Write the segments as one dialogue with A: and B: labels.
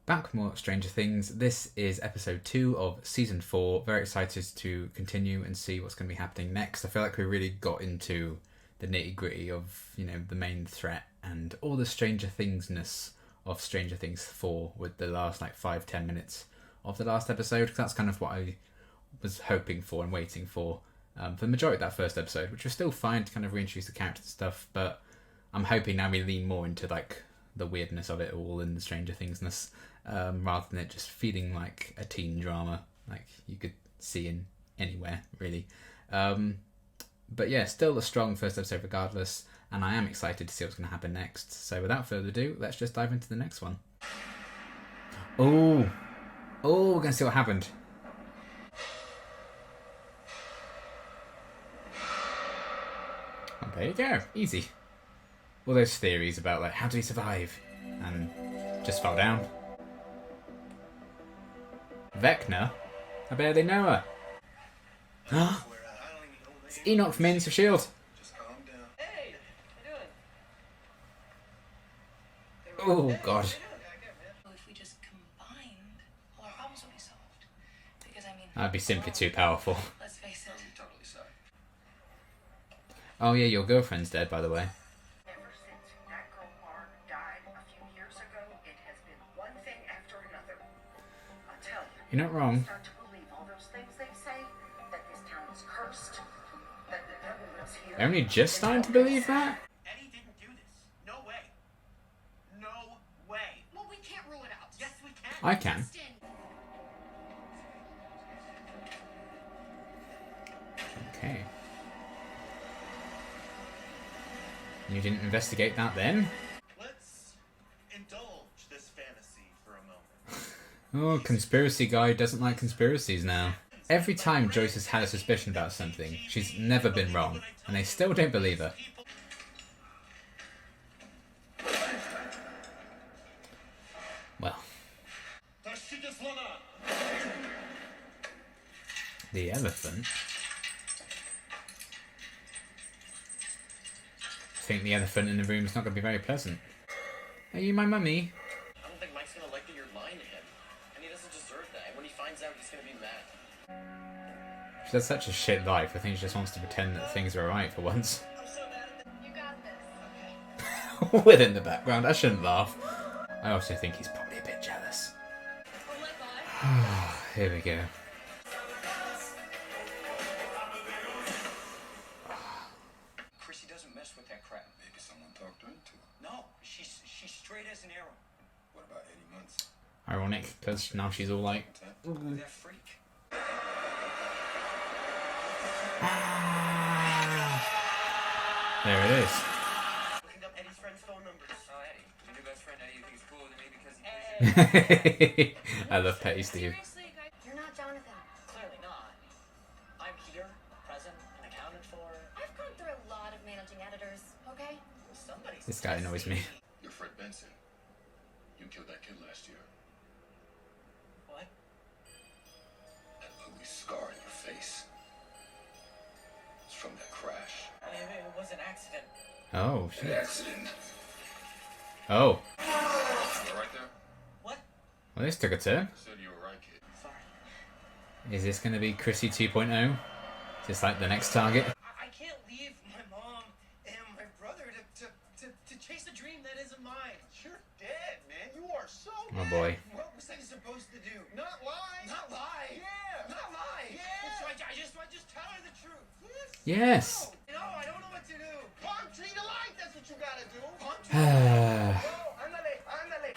A: Back with more Stranger Things. This is episode 2 of season 4. Very excited to continue and see what's going to be happening next. I feel like we really got into the nitty gritty of, the main threat and all the Stranger Thingsness of Stranger Things 4 with the last 5-10 minutes of the last episode, because that's kind of what I was hoping for and waiting for the majority of that first episode, which was still fine to kind of reintroduce the characters and stuff, but I'm hoping now we lean more into the weirdness of it all and the Stranger Thingsness, rather than it just feeling like a teen drama like you could see in anywhere really. But yeah, still a strong first episode regardless, and I am excited to see what's going to happen next. So without further ado, let's just dive into the next one. Oh, we're going to see what happened. Oh, there you go, easy. All those theories about how did he survive, and just fell down. Vecna? I barely know her. It's Enoch from Agents of S.H.I.E.L.D.
B: Hey, how you doing?
A: Oh god.
B: If we just combined, all our problems would be solved. Because
A: That'd be simply too powerful.
B: let's face it.
C: Totally sorry.
A: Oh yeah, your girlfriend's dead, by the way.
D: Ever since that girl Mark died a few years ago, it has been one thing after another. I'll tell you.
A: You're not wrong.
D: Start to believe all those things they say, that this town is cursed, that the devil lives here.
A: Only just starting to believe that?
C: Eddie didn't do this. No way. No way.
B: Well, we can't rule it out.
C: Yes, we can.
A: I can. Okay. You didn't investigate that then?
C: Let's indulge this fantasy for a moment.
A: Oh, conspiracy guy doesn't like conspiracies now. Every time Joyce has had a suspicion about something, she's never been wrong, and they still don't believe her. Well. The elephant? I think the elephant in the room is not going to be very pleasant. Are you my mummy?
E: I don't think Mike's gonna like that you're lying to him. And he doesn't deserve that. And when he finds out, he's gonna be mad.
A: She has such a shit life. I think she just wants to pretend that things are alright for once.
B: I'm so mad at you. Got this.
A: With in the background, I shouldn't laugh. I also think he's probably a bit jealous.
B: Oh my god.
A: Here we go.
E: Chrissy doesn't mess with that crap.
C: Maybe someone talked her into it.
E: No, she's straight as an arrow.
C: What about Eddie Munson?
A: Ironic, because now she's all like...
E: That freak.
A: There it is.
E: Looking up Eddie's friend's phone numbers. Oh, Eddie. Your new best friend Eddie thinks he's cooler than me because he
A: I love Petty Steve.
B: Seriously, guys?
D: You're not Jonathan.
E: Clearly not. I'm here, present, and accounted for.
D: I've gone through a lot of managing editors, okay?
E: Somebody's.
A: This guy annoys me.
C: You're Fred Benson. You killed that kid last year.
E: What?
C: That ugly scar in your face. It's from that crash.
E: It was an accident.
A: Oh,
C: An
A: shit.
C: accident.
A: Oh.
C: You all right there?
E: What?
A: Well, this took a turn.
C: I said you were right, kid.
E: Sorry.
A: Is this going to be Chrissy 2.0? Just like the next target?
E: I can't leave my mom and my brother to chase a dream that isn't mine.
C: You're dead, man. You are so
A: Oh boy.
E: What was I supposed to do?
C: Not lie.
E: Not lie.
C: Yeah.
E: Not lie.
C: Yeah.
E: So I just tell her the truth.
A: Yes.
E: No, I don't know what to do.
C: Punch me to life. That's what you gotta do. Punch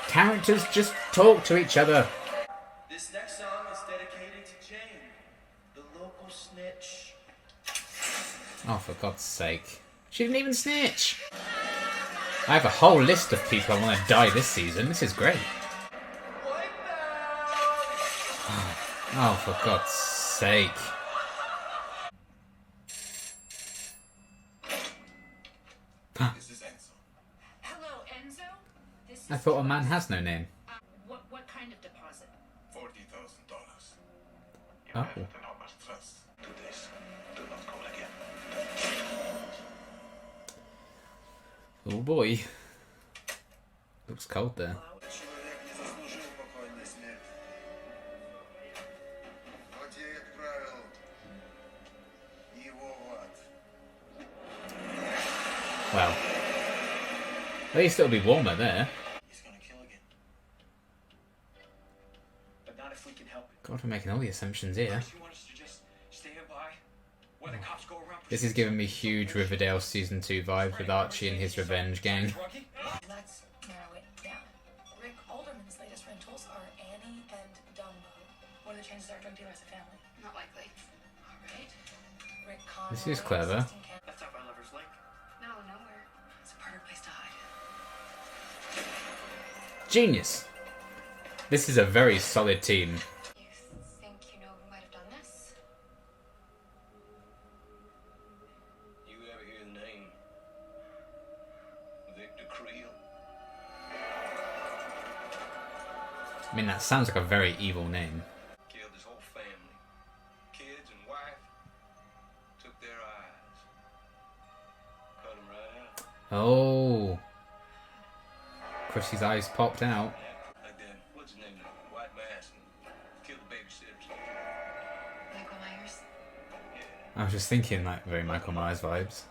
A: Characters
C: Ándale, ándale.
A: just talk to each other.
E: This next song is dedicated to Jane, the local snitch.
A: Oh, for God's sake. She didn't even snitch. I have a whole list of people I want to die this season. This is great. Oh, for God's sake.
C: This is Enzo.
B: Hello, Enzo? This is
A: I thought a man has no name.
B: what kind of deposit?
C: $40,000.
A: Oh.
C: And how much trust? Do this. Do not call again.
A: Oh boy. Looks cold there.
E: Человек не заслужил покоя.
A: Well, at least it'll be warmer there.
E: He's gonna kill again. But not if we can help it.
A: God, we're making all the assumptions here.
E: First, you want us to just stay by when the cops go around.
A: This is giving me huge Riverdale Season 2 vibes with Archie and his revenge gang.
B: Let's narrow it down. Rick Alderman's latest rentals are Annie and Dumbo. What are the chances our drug dealer's a family?
F: Not likely.
B: All right. Rick Conroy.
A: This is clever.
E: That's up by Lover's Lake.
F: No, nowhere.
B: It's a perfect place to hide.
A: Genius! This is a very solid team.
F: You think you know who might have done this?
C: You ever hear the name Victor Creel?
A: I mean, that sounds like a very evil name.
C: Killed his whole family. Kids and wife. Took their eyes. Cut them right out.
A: Oh. Chrissy's eyes popped out.
C: Like that, what's his name? White Mask. Killed the babysitters.
F: Michael Myers?
A: I was just thinking, like, very Michael Myers vibes.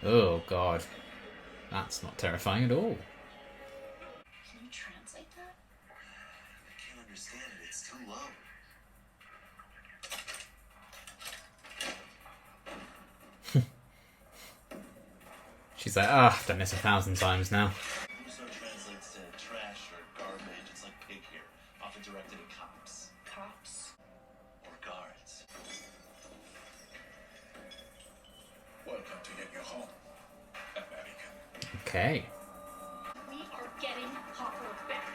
A: Oh, God. That's not terrifying at all.
B: Can you translate that?
E: I can't understand it. It's too low.
A: She's like, ah, I've done this 1,000 times now.
G: So translates to trash or garbage. It's like pig here, often directed at cops
B: Cops.
G: or guards.
C: Welcome to your new home, America.
A: Okay.
F: We are getting Hopper back.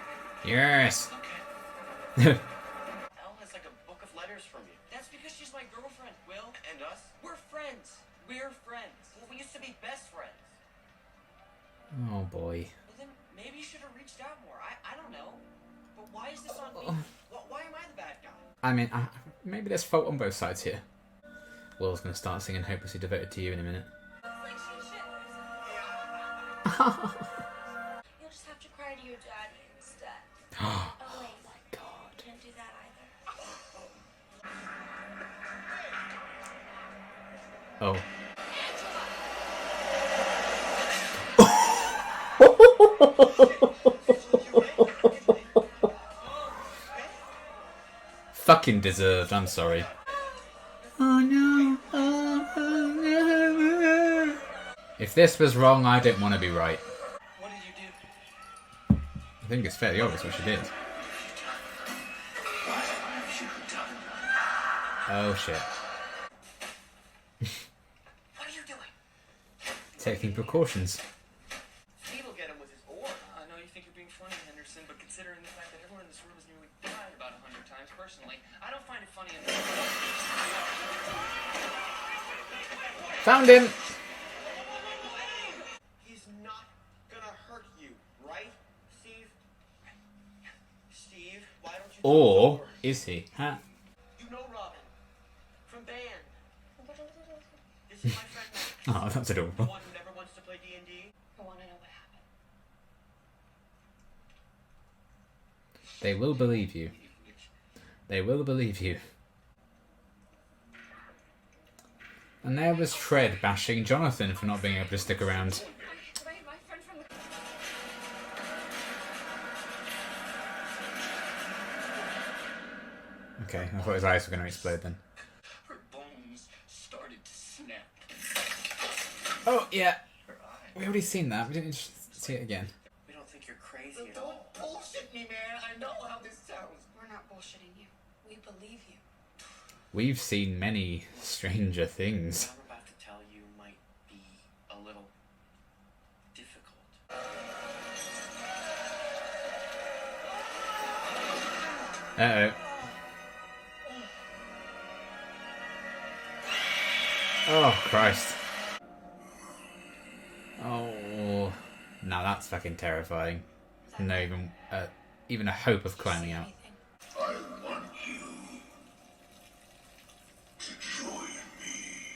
A: Yes.
E: Okay. Elle has like a book of letters from you. That's because she's my girlfriend, Will. And us? We're friends. We're friends. Well, we used to be best friends.
A: Oh, boy.
E: Well, then maybe you should have reached out more. I don't know. But why is this on me? Why am I the bad guy?
A: I mean, maybe there's fault on both sides here. Will's going to start singing Hopelessly Devoted to You in a minute.
B: Like shit. You'll just have to cry to your daddy instead.
A: Oh,
B: Oh wait,
A: my God.
B: can't do that either.
A: Oh. Fucking deserved, I'm sorry. Oh no. If this was wrong, I didn't want to be right.
E: What did you do?
A: I think it's fairly obvious what she did.
C: Why have you done?
A: Oh shit.
E: What are you doing?
A: Taking precautions.
E: Steve will get him with his oar. I know you think you're being funny, Henderson, but considering the fact that everyone in this room has nearly died about 100 times personally, I don't find it funny enough.
A: Found him!
E: He's not gonna hurt you, right, Steve? Steve, why don't you...
A: Or is he? Huh?
E: You know Robin. From band. This is my friend Max.
A: Oh, that's
E: The
A: adorable.
E: one who never wants to play D&D.
B: I want to know what happened.
A: They will believe you. They will believe you. And there was Fred bashing Jonathan for not being able to stick around.
F: My friend from the...
A: Okay, I thought his eyes were going to explode then.
C: Her bones started to snap.
A: Oh, yeah.
C: Her eyes.
A: We already seen that. We didn't see it again.
E: We don't think you're crazy at all. Don't bullshit me, man. I know how this sounds.
F: We're not bullshitting you.
B: We believe you.
A: We've seen many stranger things.
E: What I'm about to tell you might be a little difficult.
A: Uh-oh. Oh, Christ. Oh. Now that's fucking terrifying. No even a hope of climbing out.
B: Anything.
C: I want you to join me.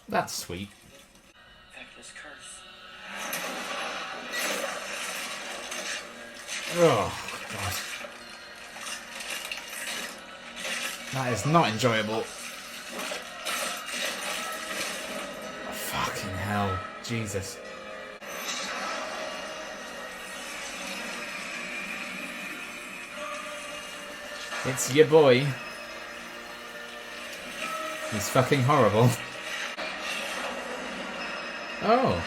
A: That's sweet.
E: Vecna's curse.
A: Oh, God. That is not enjoyable. Jesus. It's your boy. He's fucking horrible. Oh.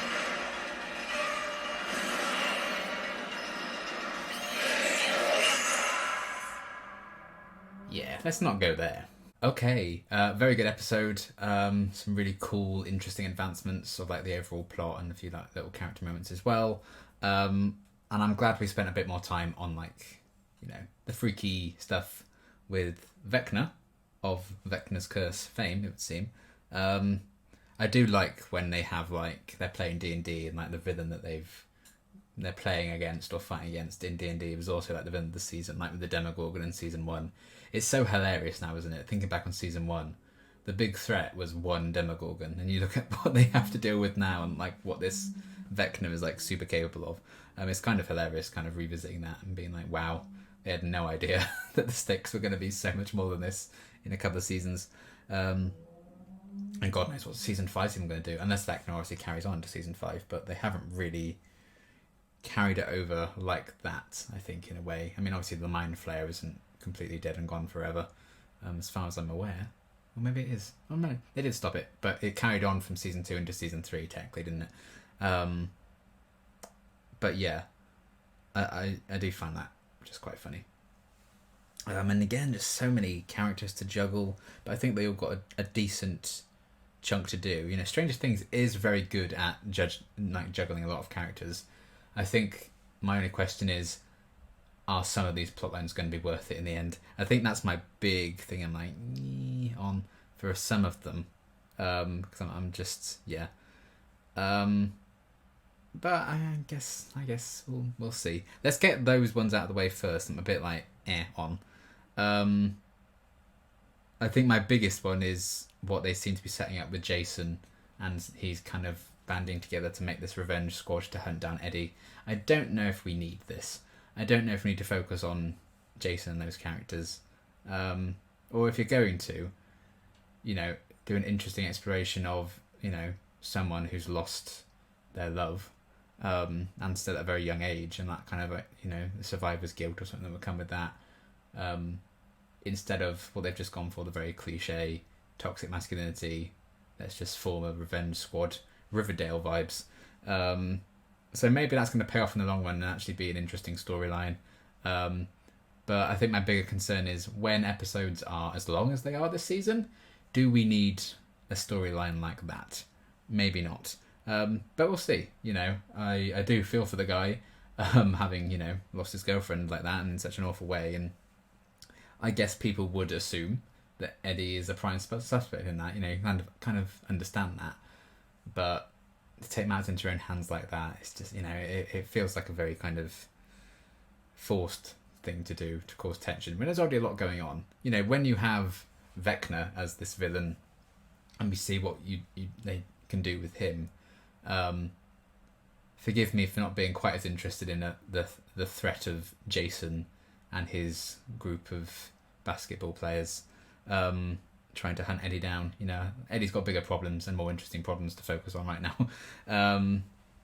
A: Yeah, let's not go there. Okay, very good episode. Some really cool, interesting advancements of like the overall plot and a few like little character moments as well. And I'm glad we spent a bit more time on like, you know, the freaky stuff with Vecna of Vecna's Curse fame, it would seem. I do like when they have like they're playing D&D and like the villain that they're playing against or fighting against in D&D was also like the villain of the season, like with the Demogorgon in season 1. It's so hilarious now, isn't it? Thinking back on season 1, the big threat was one Demogorgon, and you look at what they have to deal with now and like what this Vecna is like super capable of. It's kind of hilarious, kind of revisiting that and being like, wow, they had no idea that the stakes were going to be so much more than this in a couple of seasons. And God knows what season 5 is even going to do, unless Vecna obviously carries on to season 5, but they haven't really carried it over like that, I think, in a way. I mean, obviously the Mind Flayer isn't completely dead and gone forever, as far as I'm aware. Or maybe it is. Oh no, they did stop it, but it carried on from season 2 into season 3, technically, didn't it? But yeah, I do find that just quite funny. And again, just so many characters to juggle, but I think they all got a decent chunk to do. You know, Stranger Things is very good at juggling a lot of characters. I think my only question is, are some of these plot lines going to be worth it in the end? I think that's my big thing I'm like, on for some of them. Because I'm just, yeah. But I guess we'll see. Let's get those ones out of the way first. I'm a bit like, on. I think my biggest one is what they seem to be setting up with Jason, and he's kind of banding together to make this revenge squad to hunt down Eddie. I don't know if we need this. I don't know if we need to focus on Jason and those characters. Or if you're going to, you know, do an interesting exploration of, you know, someone who's lost their love, and still at a very young age, and that kind of, you know, the survivor's guilt or something that would come with that. Instead of what they've just gone for, the very cliche toxic masculinity, let's just form a revenge squad, Riverdale vibes. So maybe that's going to pay off in the long run and actually be an interesting storyline. But I think my bigger concern is when episodes are as long as they are this season, do we need a storyline like that? Maybe not. But we'll see. You know, I do feel for the guy having, you know, lost his girlfriend like that and in such an awful way. And I guess people would assume that Eddie is a prime suspect in that. You know, you kind of understand that. But to take matters into your own hands like that, it's just, you know, it feels like a very kind of forced thing to do to cause tension when there's already a lot going on. You know, when you have Vecna as this villain and we see what they can do with him, forgive me for not being quite as interested in the threat of Jason and his group of basketball players trying to hunt Eddie down. You know, Eddie's got bigger problems and more interesting problems to focus on right now.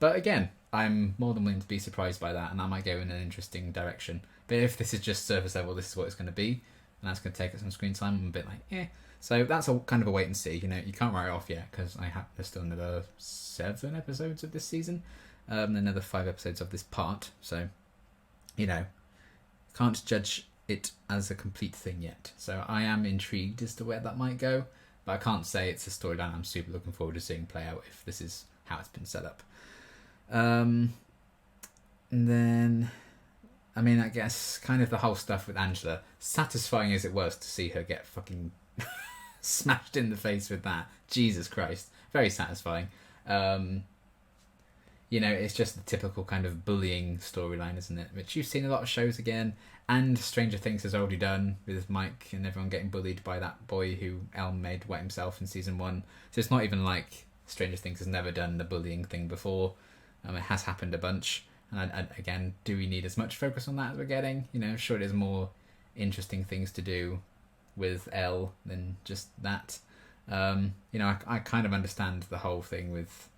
A: But again, I'm more than willing to be surprised by that, and that might go in an interesting direction. But if this is just surface level, this is what it's going to be, and that's going to take us some screen time, I'm a bit like, So that's a kind of a wait and see. You know, you can't write it off yet because there's still another 7 episodes of this season, another 5 episodes of this part. So, you know, can't judge it as a complete thing yet. So I am intrigued as to where that might go, but I can't say it's a storyline I'm super looking forward to seeing play out if this is how it's been set up. And then, I mean, I guess kind of the whole stuff with Angela, satisfying as it was to see her get fucking smashed in the face with that. Jesus Christ. Very satisfying. You know, it's just the typical kind of bullying storyline, isn't it? Which you've seen a lot of shows again, and Stranger Things has already done with Mike and everyone getting bullied by that boy who Elm made wet himself in season 1. So it's not even like Stranger Things has never done the bullying thing before. It has happened a bunch. And again, do we need as much focus on that as we're getting? You know, sure, there's more interesting things to do with Elle than just that. You know, I kind of understand the whole thing with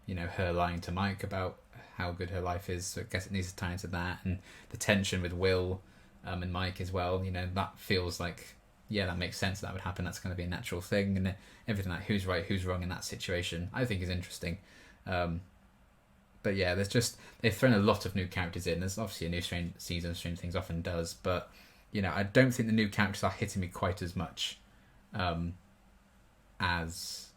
A: her lying to Mike about how good her life is. So I guess it needs to tie into that, and the tension with Will and Mike as well. That feels like, that makes sense. That would happen. That's going to be a natural thing, and everything like who's right, who's wrong in that situation, I think is interesting. But yeah, they've thrown a lot of new characters in. There's obviously a new season. Stranger Things often does, but I don't think the new characters are hitting me quite as much as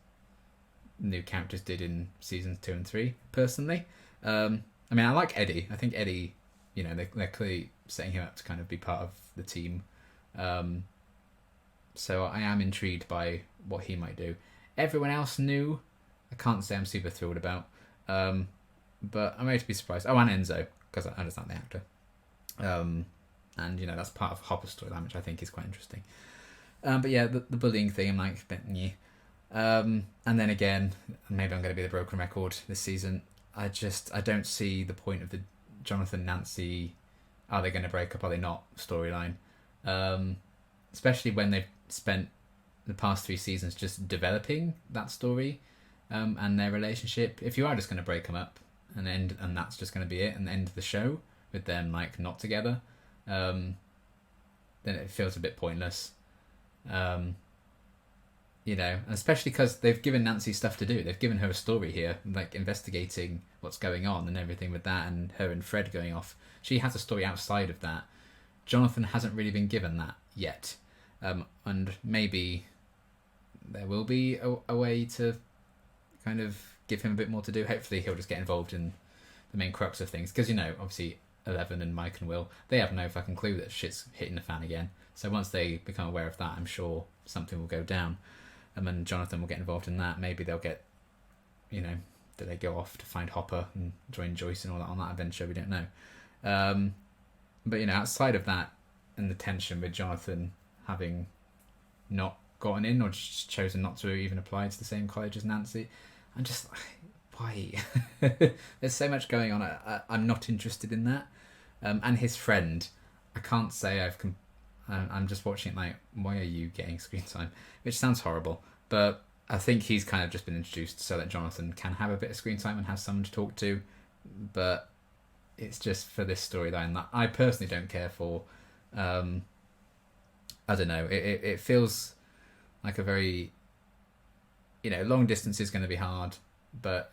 A: new characters did in seasons 2 and 3. Personally, I like Eddie. I think Eddie, they're clearly setting him up to kind of be part of the team. So I am intrigued by what he might do. Everyone else new, I can't say I'm super thrilled about. But I'm ready to be surprised. Oh, and Enzo, because I understand the actor. And, that's part of Hopper's storyline, which I think is quite interesting. But yeah, the bullying thing, I'm like, a bit nyeh. And then again, maybe I'm going to be the broken record this season. I don't see the point of the Jonathan, Nancy, are they going to break up, are they not, storyline. Especially when they've spent the past 3 seasons just developing that story and their relationship. If you are just going to break them up, and that's just going to be it, and end the show with them like not together, then it feels a bit pointless. Especially because they've given Nancy stuff to do. They've given her a story here, like investigating what's going on and everything with that, and her and Fred going off. She has a story outside of that. Jonathan hasn't really been given that yet, and maybe there will be a way to kind of give him a bit more to do. Hopefully he'll just get involved in the main crux of things, because obviously Eleven and Mike and Will, they have no fucking clue that shit's hitting the fan again. So once they become aware of that, I'm sure something will go down, and then Jonathan will get involved in that. Maybe they'll get, do they go off to find Hopper and join Joyce and all that on that adventure? We don't know. But outside of that, and the tension with Jonathan having not gotten in, or just chosen not to even apply to the same college as Nancy, I'm just why? There's so much going on. I'm not interested in that. And his friend, I can't say I'm just watching it like, why are you getting screen time? Which sounds horrible, but I think he's kind of just been introduced so that Jonathan can have a bit of screen time and have someone to talk to. But it's just for this storyline that I personally don't care for. I don't know. It feels like a very, long distance is going to be hard, but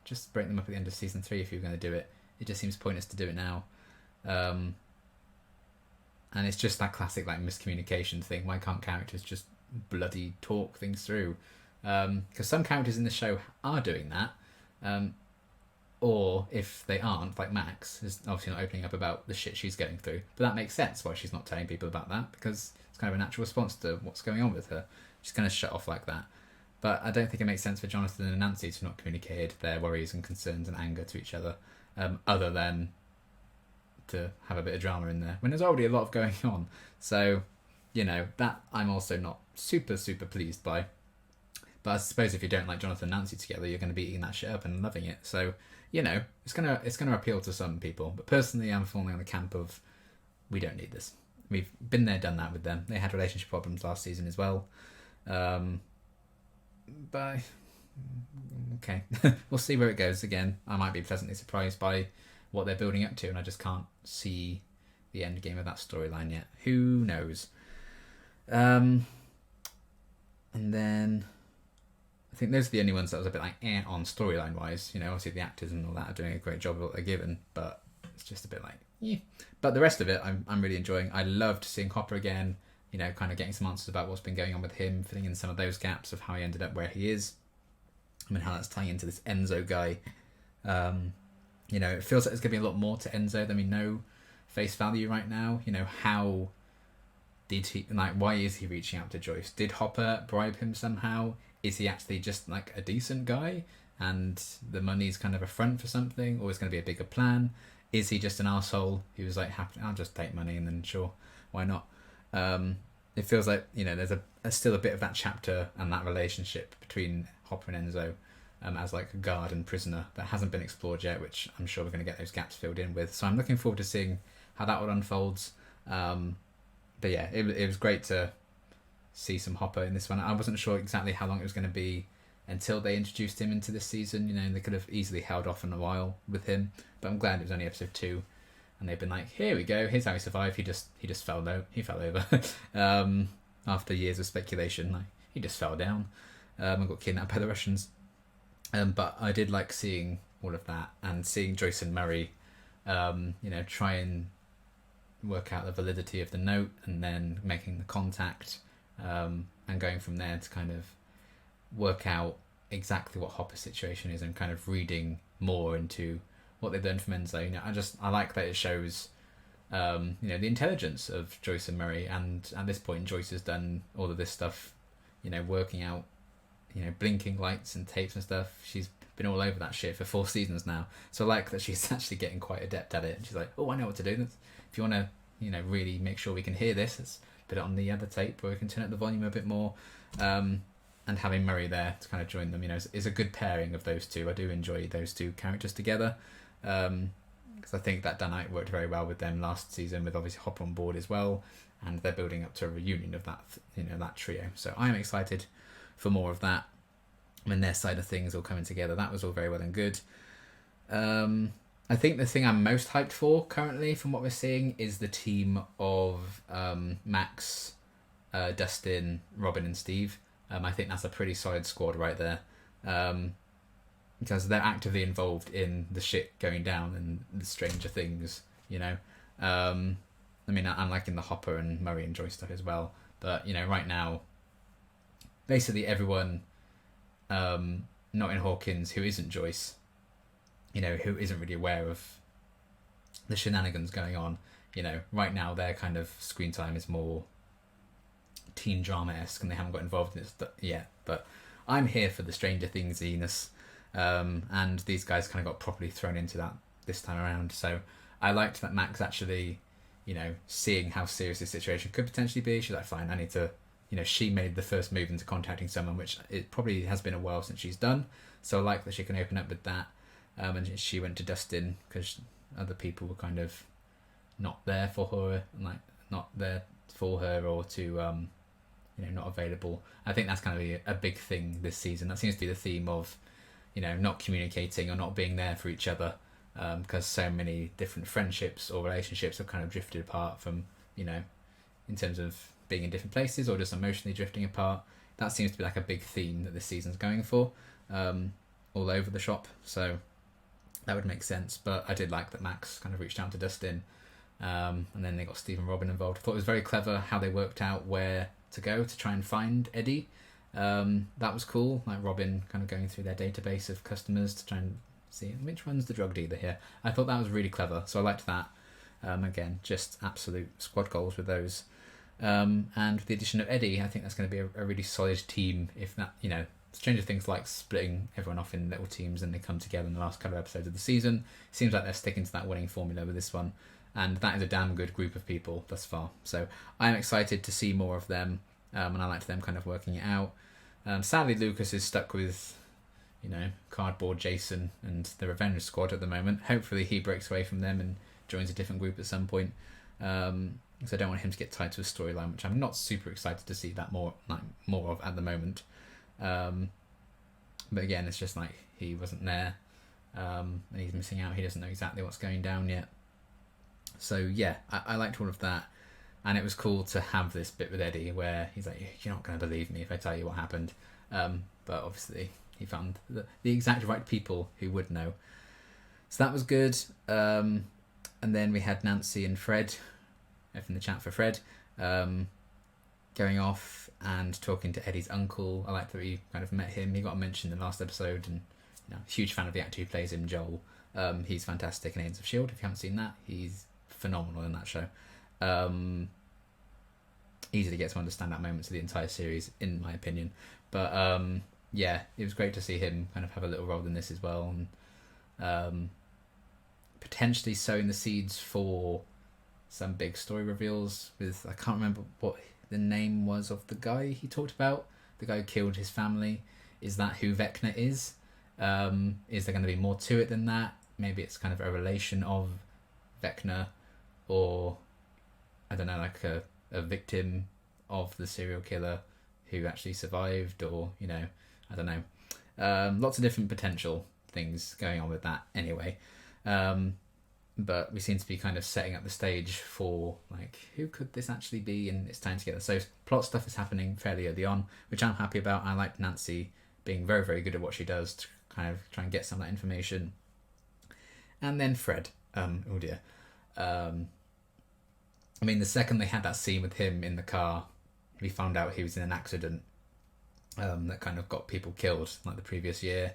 A: just break them up at the end of season 3 if you're going to do it. It just seems pointless to do it now. And it's just that classic like miscommunication thing. Why can't characters just bloody talk things through? Because some characters in the show are doing that. Or if they aren't, like Max is obviously not opening up about the shit she's going through. But that makes sense why she's not telling people about that, because it's kind of a natural response to what's going on with her. She's kind of shut off like that. But I don't think it makes sense for Jonathan and Nancy to not communicate their worries and concerns and anger to each other, other than to have a bit of drama in there when there's already a lot of going on. So, that I'm also not super, super pleased by. But I suppose if you don't like Jonathan and Nancy together, you're going to be eating that shit up and loving it. So, it's gonna appeal to some people. But personally, I'm falling on the camp of, we don't need this. We've been there, done that with them. They had relationship problems last season as well. But okay, we'll see where it goes. Again, I might be pleasantly surprised by what they're building up to, and I just can't see the end game of that storyline yet. Who knows? And then I think those are the only ones that was a bit like on storyline wise. Obviously the actors and all that are doing a great job of what they're given, but it's just a bit like, yeah. But the rest of it, I'm really enjoying. I loved seeing Hopper again. Kind of getting some answers about what's been going on with him, filling in some of those gaps of how he ended up where he is. How that's tying into this Enzo guy. It feels like there's going to be a lot more to Enzo than we know face value right now. How did he, why is he reaching out to Joyce? Did Hopper bribe him somehow? Is he actually just like a decent guy and the money's kind of a front for something, or is going to be a bigger plan? Is he just an arsehole who was like, I'll just take money and then sure, why not? It feels like, there's still a bit of that chapter and that relationship between Hopper and Enzo as like a guard and prisoner that hasn't been explored yet, which I'm sure we're going to get those gaps filled in with. So I'm looking forward to seeing how that one unfolds. But yeah, it was great to see some Hopper in this one. I wasn't sure exactly how long it was going to be until they introduced him into this season. You know, they could have easily held off on a while with him, but I'm glad it was only episode 2, and they've been like, here we go, here's how he survived. He just fell over after years of speculation. Like, he just fell down and got kidnapped by the Russians. But I did like seeing all of that, and seeing Joyce and Murray, try and work out the validity of the note, and then making the contact, and going from there to kind of work out exactly what Hopper's situation is, and kind of reading more into what they've learned from Enzo. I like that it shows, the intelligence of Joyce and Murray, and at this point Joyce has done all of this stuff, working out, blinking lights and tapes and stuff. She's been all over that shit for 4 seasons now. So I like that she's actually getting quite adept at it. And she's like, oh, I know what to do. If you want to, really make sure we can hear this, let's put it on the other tape where we can turn up the volume a bit more. And having Murray there to kind of join them, is a good pairing of those two. I do enjoy those two characters together. Because I think that dynamic worked very well with them last season, with obviously Hopper on board as well. And they're building up to a reunion of that, that trio. So I'm excited for more of that. When their side of things all coming together, that was all very well and good. I think the thing I'm most hyped for currently, from what we're seeing, is the team of Max, Dustin, Robin, and Steve. I think that's a pretty solid squad right there, because they're actively involved in the shit going down and the Stranger Things. I'm liking the Hopper and Murray and Joyce stuff as well. But right now, basically everyone. Not in Hawkins, who isn't Joyce, who isn't really aware of the shenanigans going on. Right now their kind of screen time is more teen drama-esque, and they haven't got involved in it yet. But I'm here for the Stranger Things-iness, and these guys kind of got properly thrown into that this time around. So I liked that Max actually, seeing how serious this situation could potentially be, she's like, fine, I need to. She made the first move into contacting someone, which it probably has been a while since she's done. So I like that she can open up with that. And she went to Dustin because other people were kind of not there for her, or to, not available. I think that's kind of a big thing this season. That seems to be the theme of, not communicating or not being there for each other, because so many different friendships or relationships have kind of drifted apart from, in terms of being in different places or just emotionally drifting apart. That seems to be like a big theme that this season's going for, all over the shop. So that would make sense. But I did like that Max kind of reached out to Dustin, and then they got Steve and Robin involved. I thought it was very clever how they worked out where to go to try and find Eddie. That was cool. Like Robin kind of going through their database of customers to try and see which one's the drug dealer here. I thought that was really clever. So I liked that. Again, just absolute squad goals with those. And with the addition of Eddie, I think that's going to be a really solid team. If that, Stranger Things like splitting everyone off in little teams and they come together in the last couple of episodes of the season. Seems like they're sticking to that winning formula with this one, and that is a damn good group of people thus far. So I'm excited to see more of them, and I liked them kind of working it out. Sadly, Lucas is stuck with, Cardboard Jason and the Revenge Squad at the moment. Hopefully he breaks away from them and joins a different group at some point. Because I don't want him to get tied to a storyline, which I'm not super excited to see that more of at the moment. But again, it's just like he wasn't there, and he's missing out. He doesn't know exactly what's going down yet. So yeah, I liked all of that, and it was cool to have this bit with Eddie where he's like, "You're not going to believe me if I tell you what happened," but obviously he found the exact right people who would know. So that was good. And then we had Nancy and Fred. From the chat for Fred, going off and talking to Eddie's uncle. I like that we kind of met him. He got mentioned in the last episode, and huge fan of the actor who plays him, Joel. He's fantastic in Agents of S.H.I.E.L.D. If you haven't seen that, he's phenomenal in that show. Easy to get some understand-out moments of the entire series, in my opinion. But it was great to see him kind of have a little role in this as well, and potentially sowing the seeds for some big story reveals with, I can't remember what the name was of the guy he talked about, the guy who killed his family. Is that who Vecna is? Is there going to be more to it than that? Maybe it's kind of a relation of Vecna, or I don't know, like a victim of the serial killer who actually survived, or I don't know. Lots of different potential things going on with that anyway. But we seem to be kind of setting up the stage for, like, who could this actually be, and it's time together. So plot stuff is happening fairly early on, which I'm happy about. I like Nancy being very, very good at what she does to kind of try and get some of that information. And then Fred. Oh dear. I mean, the second they had that scene with him in the car, we found out he was in an accident that kind of got people killed, like the previous year.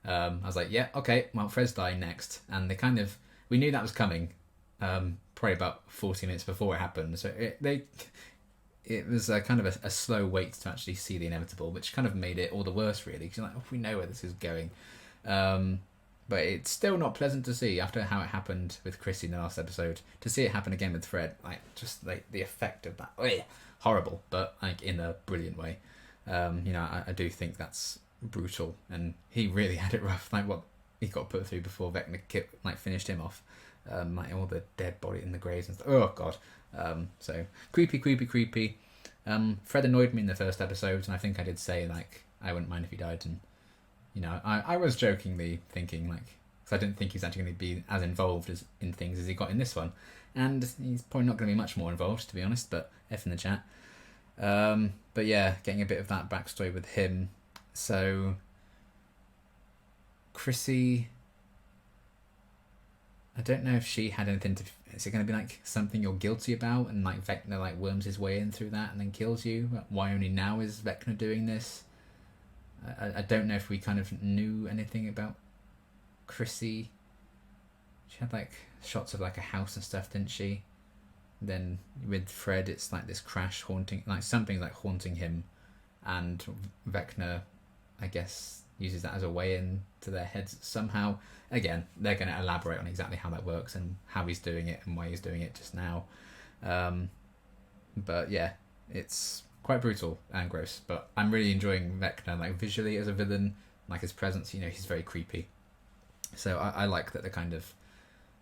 A: I was like, yeah, okay, well, Fred's dying next. And they kind of... We knew that was coming, probably about 40 minutes before it happened. So it was a kind of a slow wait to actually see the inevitable, which kind of made it all the worse, really. Because you're like, oh, we know where this is going. But it's still not pleasant to see after how it happened with Chrissy in the last episode. To see it happen again with Fred, like, just like the effect of that. Horrible, but like in a brilliant way. I do think that's brutal, and he really had it rough. Like what he got put through before Vecna finished him off, like all the dead body in the graves and stuff. Oh god. So creepy. Fred annoyed me in the first episode, and I think I did say, like, I wouldn't mind if he died, and I was jokingly thinking, like, because I didn't think he was actually going to be as involved in things as he got in this one, and he's probably not going to be much more involved, to be honest. But F in the chat. But yeah, getting a bit of that backstory with him. So Chrissy, I don't know if she had anything to... Is it going to be like something you're guilty about, and like Vecna like worms his way in through that and then kills you? Why only now is Vecna doing this? I don't know if we kind of knew anything about Chrissy. She had like shots of like a house and stuff, didn't she? Then with Fred, it's like this crash haunting, like something like haunting him, and Vecna, I guess, uses that as a way into their heads somehow. Again, they're going to elaborate on exactly how that works and how he's doing it and why he's doing it just now. But yeah, it's quite brutal and gross. But I'm really enjoying Vecna, like visually as a villain, like his presence. He's very creepy. So I like that they're kind of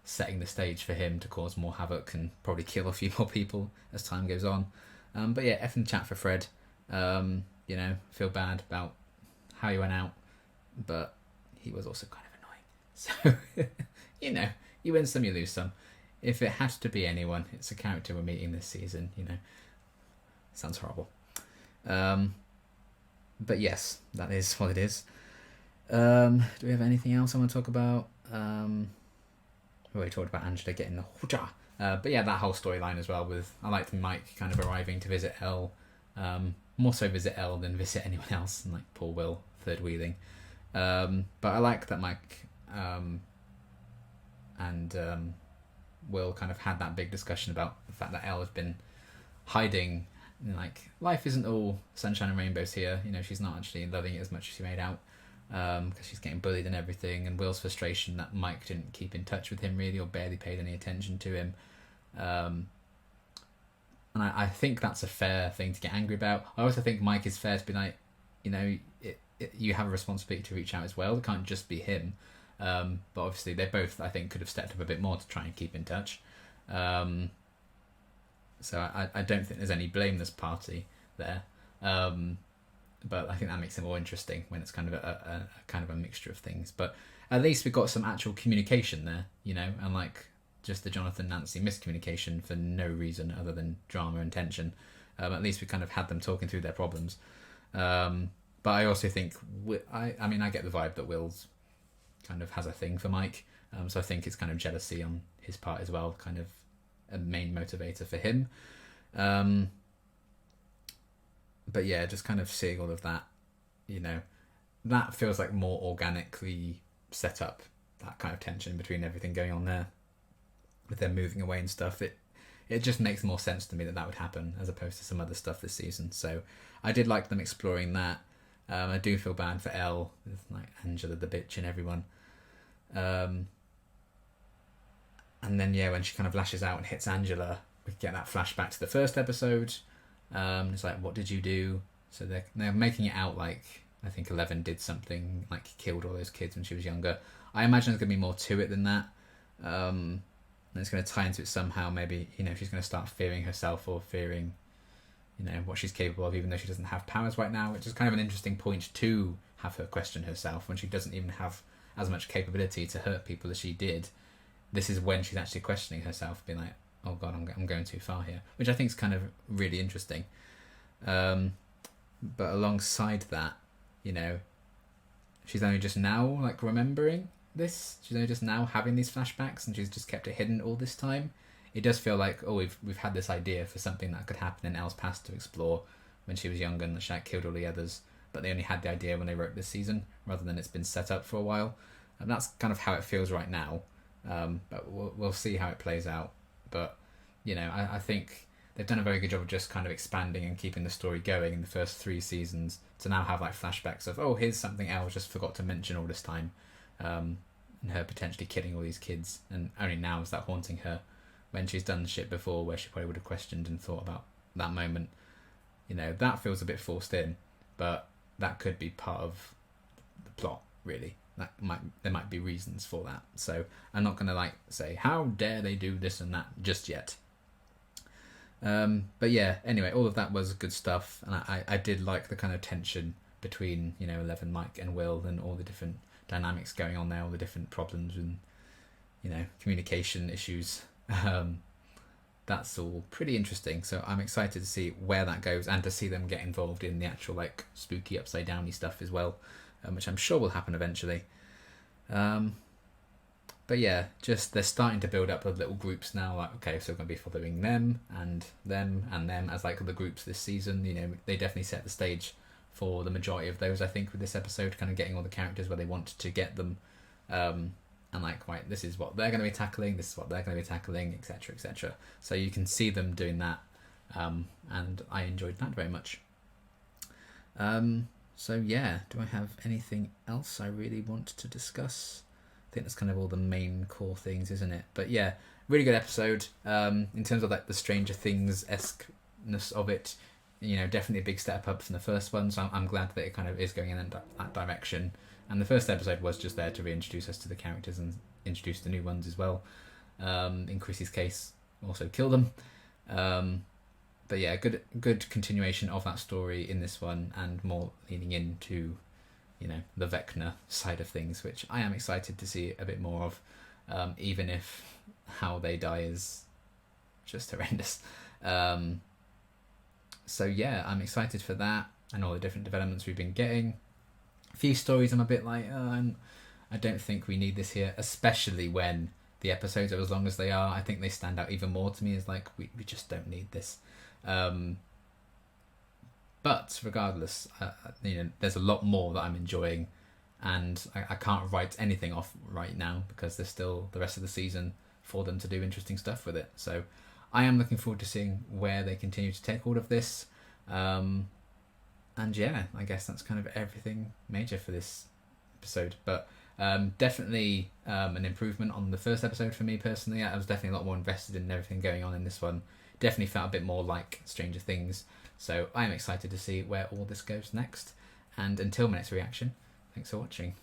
A: setting the stage for him to cause more havoc and probably kill a few more people as time goes on. But yeah, F in the chat for Fred. Feel bad about how he went out, but he was also kind of annoying. So, you win some, you lose some. If it had to be anyone, it's a character we're meeting this season, Sounds horrible. But yes, that is what it is. Do we have anything else I want to talk about? We already talked about Angela getting the hooja. But yeah, that whole storyline as well with... I liked Mike kind of arriving to visit Elle. More so visit Elle than visit anyone else, and like poor Will third wheeling. But I like that Mike and Will kind of had that big discussion about the fact that Elle has been hiding. Like, life isn't all sunshine and rainbows here. She's not actually loving it as much as she made out, because she's getting bullied and everything. And Will's frustration that Mike didn't keep in touch with him really, or barely paid any attention to him. And I think that's a fair thing to get angry about. I also think Mike is fair to be like, you have a responsibility to reach out as well. It can't just be him. But obviously they both, I think, could have stepped up a bit more to try and keep in touch. So I don't think there's any blameless party there. But I think that makes it more interesting when it's kind of a mixture of things. But at least we've got some actual communication there, and like just the Jonathan Nancy miscommunication for no reason other than drama and tension. At least we kind of had them talking through their problems. But I also think I get the vibe that Will's kind of has a thing for Mike. So I think it's kind of jealousy on his part as well, kind of a main motivator for him. But yeah, just kind of seeing all of that, that feels like more organically set up, that kind of tension between everything going on there, with them moving away and stuff. It just makes more sense to me that would happen as opposed to some other stuff this season. So I did like them exploring that. I do feel bad for Elle, with like Angela the bitch and everyone. And then yeah, when she kind of lashes out and hits Angela, we get that flashback to the first episode. It's like, what did you do? So they're making it out like, I think 11 did something, like killed all those kids when she was younger. I imagine there's going to be more to it than that. And it's going to tie into it somehow. Maybe, she's going to start fearing herself, or fearing, what she's capable of, even though she doesn't have powers right now, which is kind of an interesting point to have her question herself when she doesn't even have as much capability to hurt people as she did. This is when she's actually questioning herself, being like, oh god, I'm going too far here, which I think is kind of really interesting. But alongside that, you know, she's only just now like remembering this. She's only just now having these flashbacks, and she's just kept it hidden all this time. It does feel like, oh, we've had this idea for something that could happen in Elle's past to explore when she was younger, and that she had killed all the others, but they only had the idea when they wrote this season, rather than it's been set up for a while. And that's kind of how it feels right now. But we'll see how it plays out. But, you know, I think they've done a very good job of just kind of expanding and keeping the story going in the first 3 seasons, to now have like flashbacks of, oh, here's something Elle just forgot to mention all this time, and her potentially killing all these kids, and only now is that haunting her, when she's done shit before where she probably would have questioned and thought about that moment. You know, that feels a bit forced in, but that could be part of the plot, really. There might be reasons for that. So I'm not gonna like say how dare they do this and that just yet. But yeah, anyway, all of that was good stuff, and I did like the kind of tension between, you know, Eleven, Mike, and Will, and all the different dynamics going on there, all the different problems and, you know, communication issues. That's all pretty interesting. So I'm excited to see where that goes, and to see them get involved in the actual like spooky upside downy stuff as well, which I'm sure will happen eventually. But yeah, just they're starting to build up the little groups now. Like, okay, so we're going to be following them and them and them as like the groups this season. You know, they definitely set the stage for the majority of those, I think, with this episode, kind of getting all the characters where they wanted to get them. And like, right, this is what they're going to be tackling, this is what they're going to be tackling, etc., etc. So you can see them doing that, and I enjoyed that very much. So yeah, do I have anything else I really want to discuss? I think that's kind of all the main core things, isn't it? But yeah, really good episode. In terms of like the Stranger Things-esqueness of it, you know, definitely a big step up from the first one. So I'm glad that it kind of is going in that direction. And the first episode was just there to reintroduce us to the characters and introduce the new ones as well. In Chrissy's case, also kill them. But yeah, good continuation of that story in this one, and more leaning into, you know, the Vecna side of things, which I am excited to see a bit more of, even if how they die is just horrendous. So yeah, I'm excited for that and all the different developments we've been getting. A few stories I'm a bit like, I don't think we need this here, especially when the episodes are as long as they are. I think they stand out even more to me as like, we just don't need this. But regardless, you know, there's a lot more that I'm enjoying, and I can't write anything off right now because there's still the rest of the season for them to do interesting stuff with it. So I am looking forward to seeing where they continue to take all of this. And yeah, I guess that's kind of everything major for this episode. But definitely an improvement on the first episode for me personally. I was definitely a lot more invested in everything going on in this one. Definitely felt a bit more like Stranger Things. So I'm excited to see where all this goes next. And until my next reaction, thanks for watching.